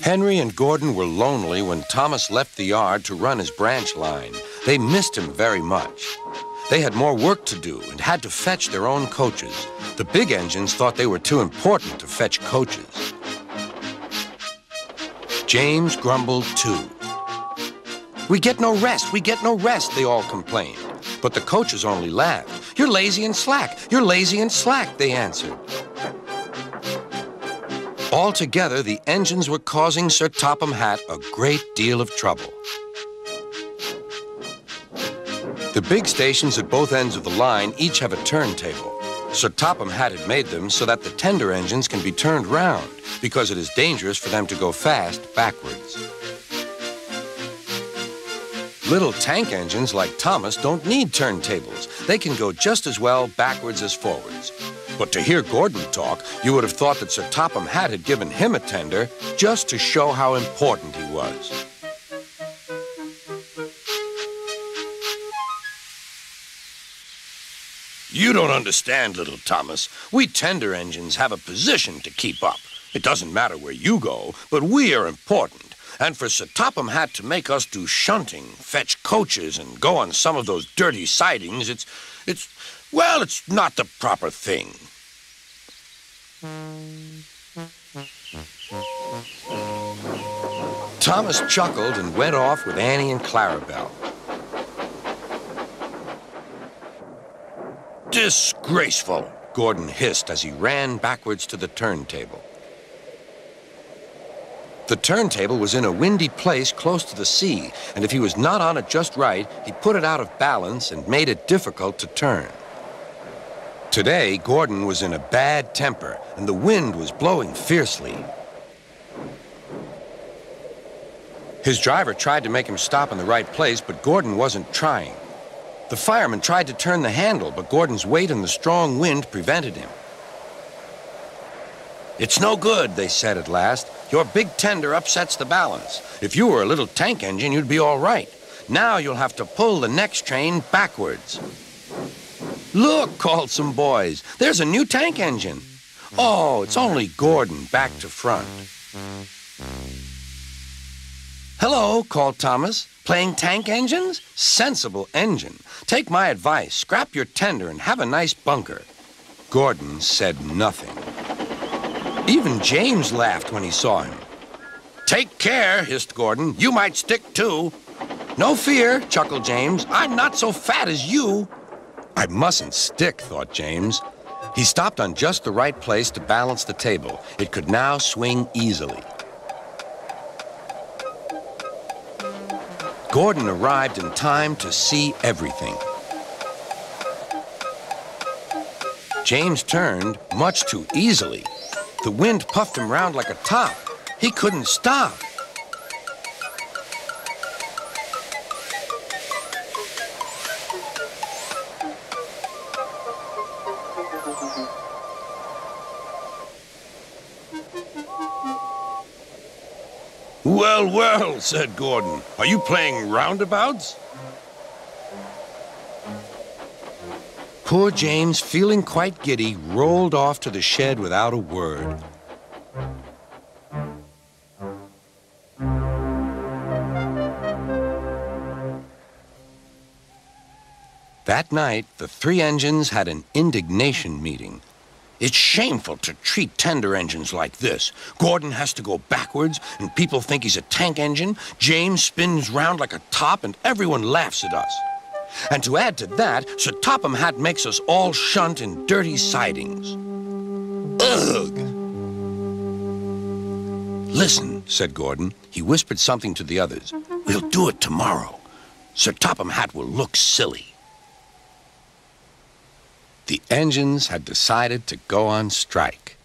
Henry and Gordon were lonely when Thomas left the yard to run his branch line. They missed him very much. They had more work to do and had to fetch their own coaches. The big engines thought they were too important to fetch coaches. James grumbled too. "We get no rest, we get no rest," they all complained. But the coaches only laughed. "You're lazy and slack, you're lazy and slack," they answered. Altogether, the engines were causing Sir Topham Hatt a great deal of trouble. The big stations at both ends of the line each have a turntable. Sir Topham Hatt had made them so that the tender engines can be turned round, because it is dangerous for them to go fast backwards. Little tank engines like Thomas don't need turntables. They can go just as well backwards as forwards. But to hear Gordon talk, you would have thought that Sir Topham Hatt had given him a tender just to show how important he was. "You don't understand, little Thomas. We tender engines have a position to keep up. It doesn't matter where you go, but we are important. And for Sir Topham Hatt to make us do shunting, fetch coaches, and go on some of those dirty sidings, it's not the proper thing." Thomas chuckled and went off with Annie and Clarabelle. "Disgraceful," Gordon hissed as he ran backwards to the turntable. The turntable was in a windy place close to the sea, and if he was not on it just right, he put it out of balance and made it difficult to turn. Today, Gordon was in a bad temper, and the wind was blowing fiercely. His driver tried to make him stop in the right place, but Gordon wasn't trying. The fireman tried to turn the handle, but Gordon's weight and the strong wind prevented him. "It's no good," they said at last. "Your big tender upsets the balance. If you were a little tank engine, you'd be all right. Now you'll have to pull the next train backwards." "Look," called some boys. "There's a new tank engine." "Oh, it's only Gordon back to front." "Hello," called Thomas. "Playing tank engines? Sensible engine. Take my advice. Scrap your tender and have a nice bunker." Gordon said nothing. Even James laughed when he saw him. "Take care," hissed Gordon. "You might stick too." "No fear," chuckled James. "I'm not so fat as you." "I mustn't stick," thought James. He stopped on just the right place to balance the table. It could now swing easily. Gordon arrived in time to see everything. James turned much too easily. The wind puffed him round like a top. He couldn't stop. "Well, well," said Gordon. "Are you playing roundabouts?" Poor James, feeling quite giddy, rolled off to the shed without a word. That night, the three engines had an indignation meeting. "It's shameful to treat tender engines like this. Gordon has to go backwards, and people think he's a tank engine. James spins round like a top, and everyone laughs at us. And to add to that, Sir Topham Hatt makes us all shunt in dirty sidings. Ugh!" "Listen," said Gordon. He whispered something to the others. "We'll do it tomorrow. Sir Topham Hatt will look silly." The engines had decided to go on strike.